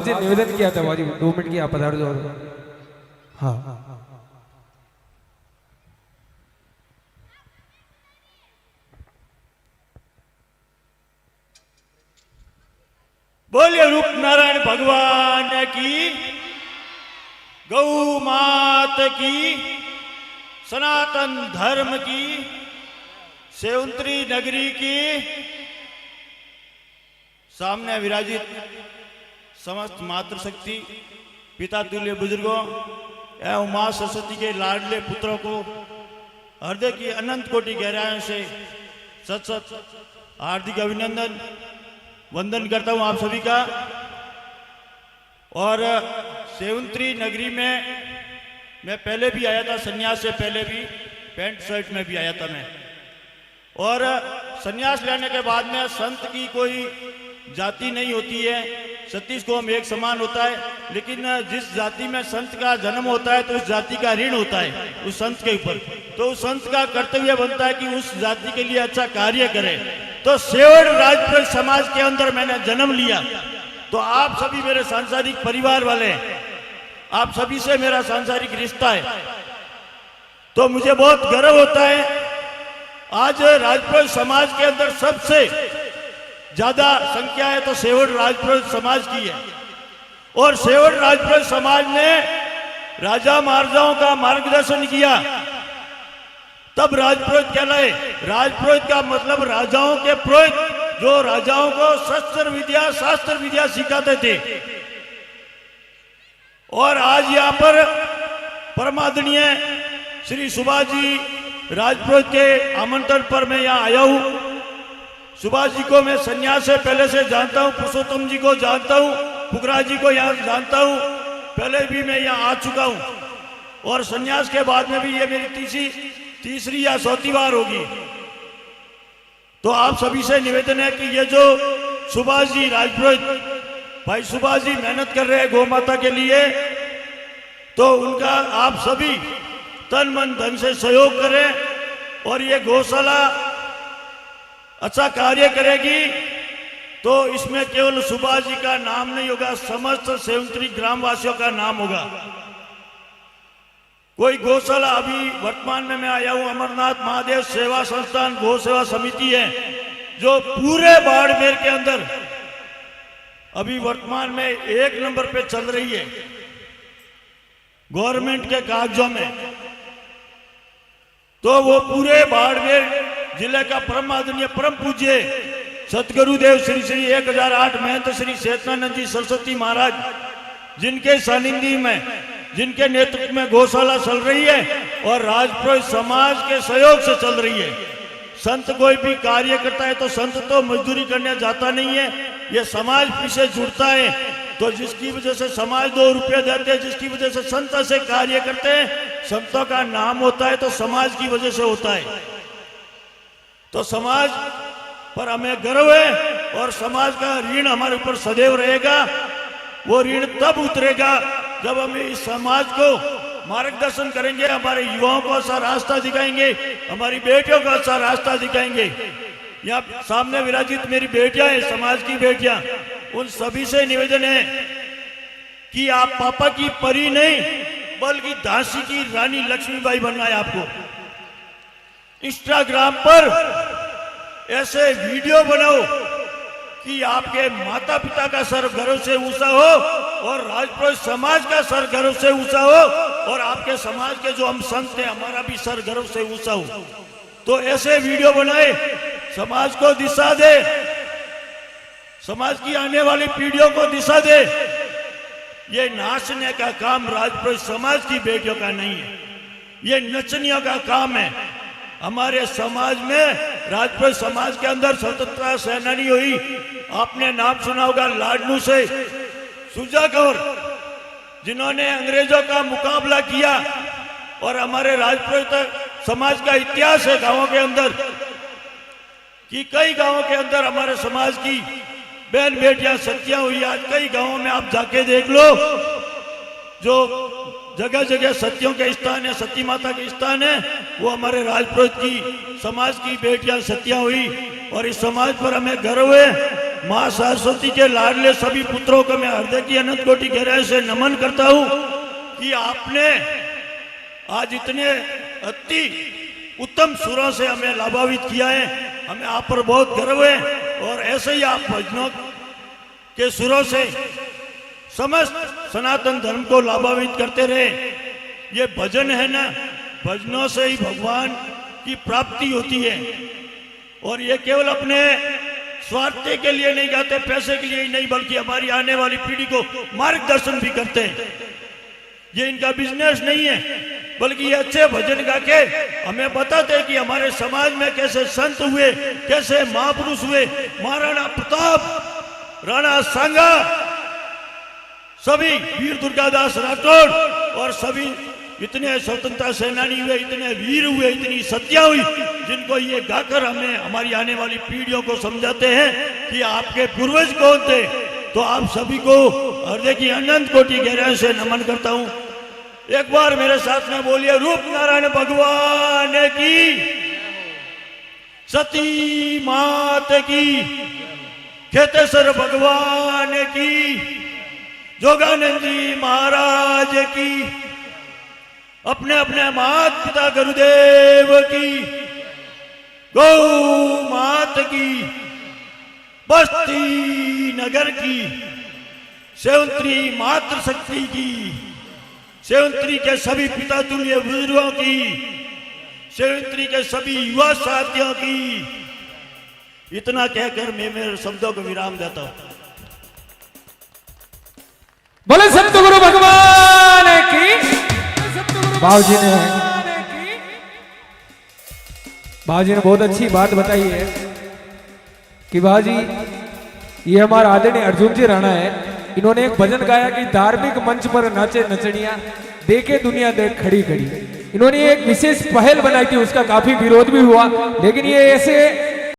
जी निवेदन किया था बाजी 2 मिनट की आप पधार दो। हाँ बोलिए रूप नारायण भगवान की, गौ मात की, सनातन धर्म की, सेवंतरी नगरी की, सामने विराजित समस्त मातृशक्ति पिता तुल्य बुजुर्गों एवं मां सरस्वती के लाडले पुत्रों को हृदय की अनंत कोटि गहराइयों से सत सत हार्दिक अभिनंदन वंदन करता हूं आप सभी का। और सेवंतरी नगरी में मैं पहले भी आया था, सन्यास से पहले भी पैंट शर्ट में भी आया था मैं। और सन्यास लेने के बाद में संत की कोई जाति नहीं होती है, सतीश को हम एक समान होता है, लेकिन जिस जाति में संत का जन्म होता है तो उस जाति का ऋण होता है उस संत के ऊपर। तो उस संत का कर्तव्य बनता है कि उस जाति के लिए अच्छा कार्य करे। तो सेवड़ राजपुरोहित समाज के अंदर मैंने जन्म लिया। तो आप सभी मेरे सांसारिक परिवार वाले हैं, आप सभी से मेरा सांसारिक रिश्ता है। तो मुझे बहुत गर्व होता है आज राजपुरोहित समाज के अंदर सबसे ज्यादा संख्या है तो सेवड़ राजपुरोहित समाज की है। और सेवड़ राजपुरोहित समाज ने राजा महाराजाओं का मार्गदर्शन किया तब राजपुरोहित कहलाए। राजपुरोहित का मतलब राजाओं के पुरोहित, जो राजाओं को शस्त्र विद्या शास्त्र विद्या सिखाते थे। और आज यहाँ पर परमादरणीय श्री सुभाष जी राजपुरोहित के आमंत्रण पर मैं यहाँ आया हूँ। सुभाष जी को मैं सन्यास से पहले से जानता हूँ, पुरुषोत्तम जी को जानता हूँ, फुकरा जी को यहाँ जानता हूँ, पहले भी मैं यहाँ आ चुका हूँ। और सन्यास के बाद में भी ये मेरी तीसरी या चौथी बार होगी। तो आप सभी से निवेदन है कि ये जो सुभाष जी राजपुरोहित भाई सुभाष जी मेहनत कर रहे हैं गौ माता के लिए, तो उनका आप सभी तन मन धन से सहयोग करें। और ये गौशाला अच्छा कार्य करेगी तो इसमें केवल सुभाष जी का नाम नहीं होगा, समस्त सेवंतरी ग्रामवासियों का नाम होगा। कोई गौशाला अभी वर्तमान में मैं आया हूं, अमरनाथ महादेव सेवा संस्थान गौ सेवा समिति है जो पूरे बाड़मेर के अंदर अभी वर्तमान में 1 नंबर पे चल रही है गवर्नमेंट के कागजों में। तो वो पूरे बाड़मेर जिले का परम आदरणीय परम पूज्य सतगुरुदेव श्री श्री 1008 महंत श्री चेतनानंद जी सरस्वती महाराज जिनके सानिध्य में, जिनके नेतृत्व में गौशाला चल रही है और राजपुरोहित समाज के सहयोग से चल रही है। संत कोई भी कार्य करता है तो संत तो मजदूरी करने जाता नहीं है, ये समाज पीछे जुड़ता है। तो जिसकी वजह से समाज 2 रुपये देते हैं, जिसकी वजह से संत से कार्य करते हैं, संतों का नाम होता है तो समाज की वजह से होता है। तो समाज पर हमें गर्व है और समाज का ऋण हमारे ऊपर सदैव रहेगा। वो ऋण तब उतरेगा जब हम इस समाज को मार्गदर्शन करेंगे, हमारे युवाओं को अच्छा रास्ता दिखाएंगे, हमारी बेटियों को अच्छा रास्ता दिखाएंगे। यहाँ सामने विराजित मेरी बेटियां हैं, समाज की बेटियां, उन सभी से निवेदन है कि आप पापा की परी नहीं बल्कि झांसी की रानी लक्ष्मीबाई बनना है आपको। इंस्टाग्राम पर ऐसे वीडियो बनाओ कि आपके माता पिता का सर गर्व से ऊंचा हो और राजपुरोहित समाज का सर गर्व से ऊंचा हो और आपके समाज के जो हम संत हैं हमारा भी सर गर्व से ऊंचा हो। तो ऐसे वीडियो बनाए, समाज को दिशा दे, समाज की आने वाली पीढ़ियों को दिशा दे। ये नाचने का काम राजपुरोहित समाज की बेटियों का नहीं है, ये नचनियों का काम है। हमारे समाज में राजपुरोहित समाज के अंदर स्वतंत्रता सेनानी हुई, आपने नाम सुना होगा लाडनू से सुजा कौर, जिन्होंने अंग्रेजों का मुकाबला किया। और हमारे राजपुरोहित समाज का इतिहास है गांवों के अंदर कि कई गांवों के अंदर हमारे समाज की बहन बेटियां सतियां हुई। आज कई गांवों में आप जाके देख लो, जो जगह जगह सतियों के स्थान है, सती माता के स्थान है, वो हमारे राजपुरोहित की समाज की बेटियां सतियां हुई। और इस समाज पर हमें गर्व है माँ सरस्वती के लाडले सभी पुत्रों को मैं हृदय की अनंत कोटि गहराई से नमन करता हूँ कि आपने आज इतने अति उत्तम सुरों से हमें लाभान्वित किया है। हमें आप पर बहुत गर्व है और ऐसे ही आप भजनों के सुरों से समस्त सनातन धर्म को लाभान्वित करते रहे। ये भजन है ना, भजनों से ही भगवान की प्राप्ति होती है और ये केवल अपने स्वार्थ के लिए नहीं गाते, पैसे के लिए ही नहीं, बल्कि हमारी आने वाली पीढ़ी को मार्गदर्शन भी करते हैं। ये इनका बिजनेस नहीं है, बल्कि ये अच्छे भजन गा के हमें बताते हैं कि हमारे समाज में कैसे संत हुए, कैसे महापुरुष हुए, महाराणा प्रताप, राणा सांगा, सभी वीर दुर्गादास राठौड़ और सभी इतने स्वतंत्रता सेनानी हुए, इतने वीर हुए, इतनी सत्या हुई, जिनको ये गाकर हमें हमारी आने वाली पीढ़ियों को समझाते हैं कि आपके पूर्वज कौन थे। तो आप सभी को हृदय की अनंत कोटि गहराई से नमन करता हूं। एक बार मेरे साथ में बोलिए, रूप नारायण भगवान की, सती मात की, खेतेश्वर भगवान की, जोगानंद जी महाराज की, अपने अपने मात पिता गुरुदेव की, गौ मात की, बस्ती नगर की, सेवंत्री मातृ शक्ति की, सेवंत्री के सभी पिता तुल्य बुजुर्गों की, सेवंत्री के सभी युवा साथियों की। इतना कहकर मैं मेरे शब्दों को विराम देता हूं। बोले सतगुरु भगवान की। बाबूजी ने बहुत अच्छी बात बताई है कि बाजी ये हमारा आदरणीय अर्जुन जी राणा है। इन्होंने एक भजन गाया कि धार्मिक मंच पर नाचे नचनिया, देखे दुनिया देख खड़ी खड़ी। इन्होंने एक विशेष पहल बनाई थी, उसका काफी विरोध भी हुआ, लेकिन ये ऐसे